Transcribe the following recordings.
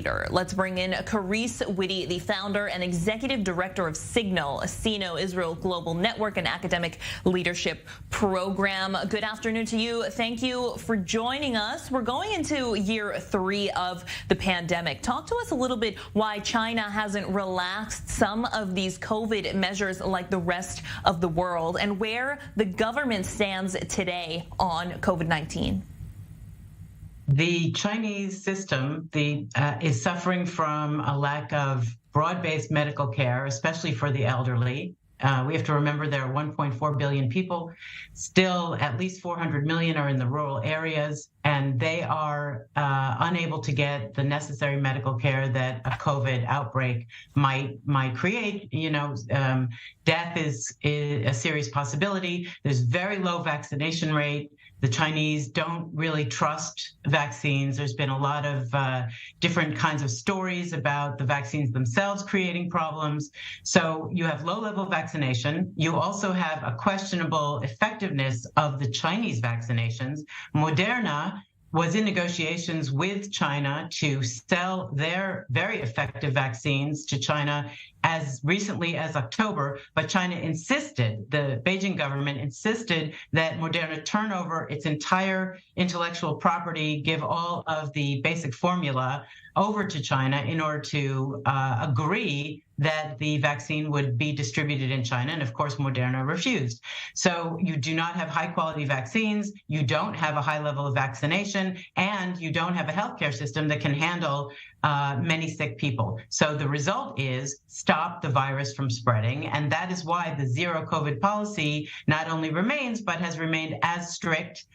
leader. Let's bring in Carice Witte, the founder and executive director of Signal, a Sino-Israel global network and academic leadership program. Good afternoon to you. Thank you for joining us. We're going into year 3 of the pandemic. Talk to us a little bit why China hasn't relaxed some of these COVID measures like the rest of the world, and where the government stands today on COVID-19. The Chinese system is suffering from a lack of broad-based medical care, especially for the elderly. We have to remember there are 1.4 billion people. Still, at least 400 million are in the rural areas, and they are unable to get the necessary medical care that a COVID outbreak might create. Death is a serious possibility. There's very low vaccination rate. The Chinese don't really trust vaccines. There's been a lot of different kinds of stories about the vaccines themselves creating problems. So you have low-level vaccination. You also have a questionable effectiveness of the Chinese vaccinations. Moderna was in negotiations with China to sell their very effective vaccines to China as recently as October, but China insisted, the Beijing government insisted that Moderna turn over its entire intellectual property, give all of the basic formula over to China in order to agree that the vaccine would be distributed in China. And of course, Moderna refused. So you do not have high quality vaccines, you don't have a high level of vaccination, and you don't have a healthcare system that can handle many sick people. So the result is stop the virus from spreading. And that is why the zero COVID policy not only remains, but has remained as strict.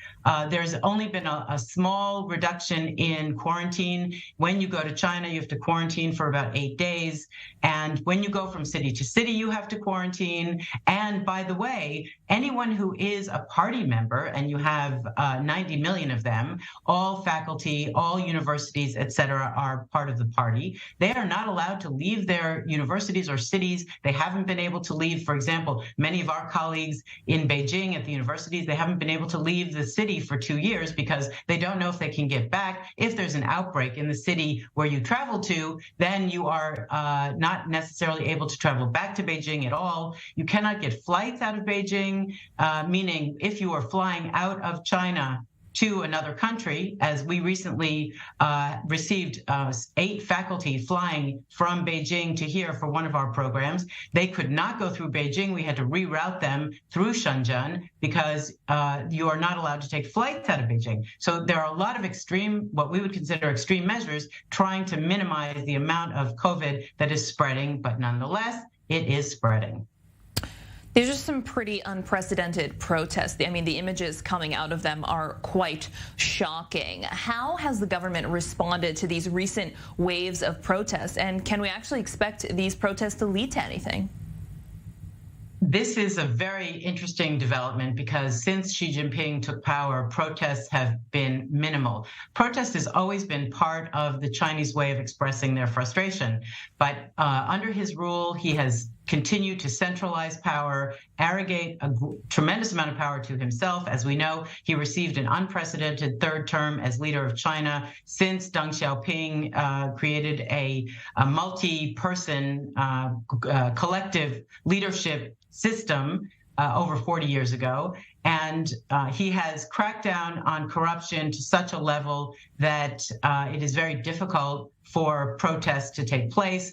There's only been a small reduction in quarantine. When you go to China, you have to quarantine for about 8 days. And when you go from city to city, you have to quarantine. And by the way, anyone who is a party member, and you have 90 million of them, all faculty, all universities, et cetera, are part of the party. They are not allowed to leave their universities or cities. They haven't been able to leave, for example, many of our colleagues in Beijing at the universities, they haven't been able to leave the city for 2 years because they don't know if they can get back. If there's an outbreak in the city where you travel to, then you are not necessarily able to travel back to Beijing at all. You cannot get flights out of Beijing, meaning if you are flying out of China to another country, as we recently received 8 faculty flying from Beijing to here for one of our programs. They could not go through Beijing. We had to reroute them through Shenzhen because you are not allowed to take flights out of Beijing. So there are a lot of extreme, what we would consider extreme measures, trying to minimize the amount of COVID that is spreading, but nonetheless, it is spreading. There's just some pretty unprecedented protests. I mean, the images coming out of them are quite shocking. How has the government responded to these recent waves of protests? And can we actually expect these protests to lead to anything? This is a very interesting development because since Xi Jinping took power, protests have been minimal. Protest has always been part of the Chinese way of expressing their frustration. But under his rule, he has continued to centralize power, arrogate a tremendous amount of power to himself. As we know, he received an unprecedented 3rd term as leader of China since Deng Xiaoping created a multi-person collective leadership system over 40 years ago. And he has cracked down on corruption to such a level that it is very difficult for protests to take place.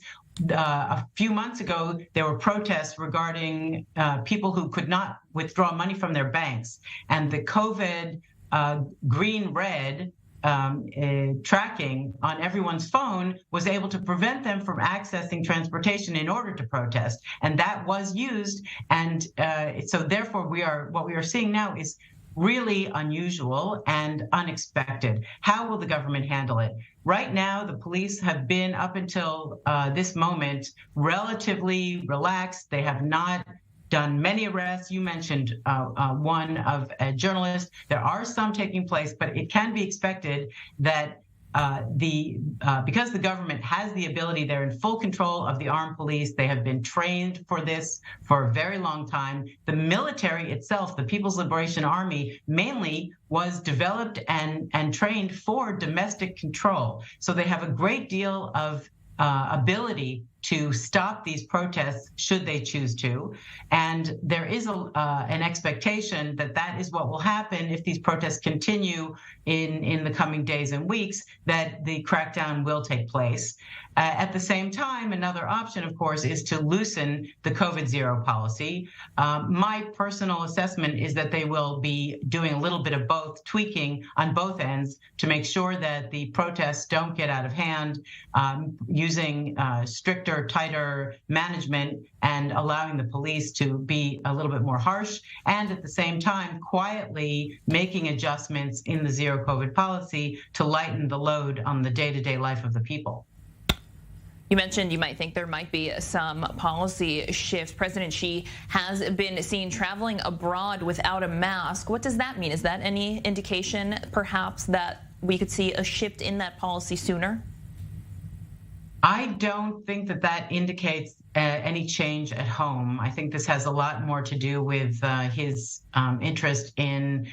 A few months ago, there were protests regarding people who could not withdraw money from their banks. And the COVID green-red tracking on everyone's phone was able to prevent them from accessing transportation in order to protest. And that was used. And so therefore, what we are seeing now is really unusual and unexpected. How will the government handle it? Right now, the police have been, up until this moment, relatively relaxed. They have not done many arrests. You mentioned one of a journalist. There are some taking place, but it can be expected that because the government has the ability, they're in full control of the armed police. They have been trained for this for a very long time. The military itself, the People's Liberation Army, mainly was developed and trained for domestic control. So they have a great deal of ability to stop these protests should they choose to. And there is an expectation that that is what will happen if these protests continue in the coming days and weeks, that the crackdown will take place. At the same time, another option, of course, is to loosen the COVID zero policy. My personal assessment is that they will be doing a little bit of both, tweaking on both ends to make sure that the protests don't get out of hand, using stricter, tighter management and allowing the police to be a little bit more harsh, and at the same time quietly making adjustments in the zero COVID policy to lighten the load on the day-to-day life of the people. You mentioned you might think there might be some policy shifts. President Xi has been seen traveling abroad without a mask. What does that mean? Is that any indication perhaps that we could see a shift in that policy sooner? I don't think that that indicates any change at home. I think this has a lot more to do with his interest in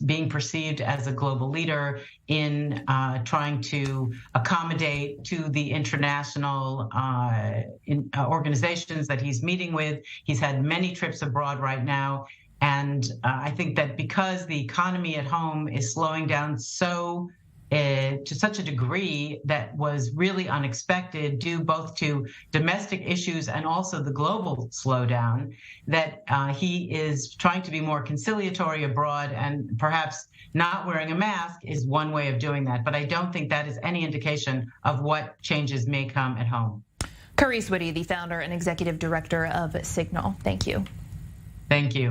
being perceived as a global leader, in trying to accommodate to the international organizations that he's meeting with. He's had many trips abroad right now. And I think that because the economy at home is slowing down to such a degree that was really unexpected, due both to domestic issues and also the global slowdown, that he is trying to be more conciliatory abroad, and perhaps not wearing a mask is one way of doing that. But I don't think that is any indication of what changes may come at home. Carice Witte, the founder and executive director of Signal. Thank you. Thank you.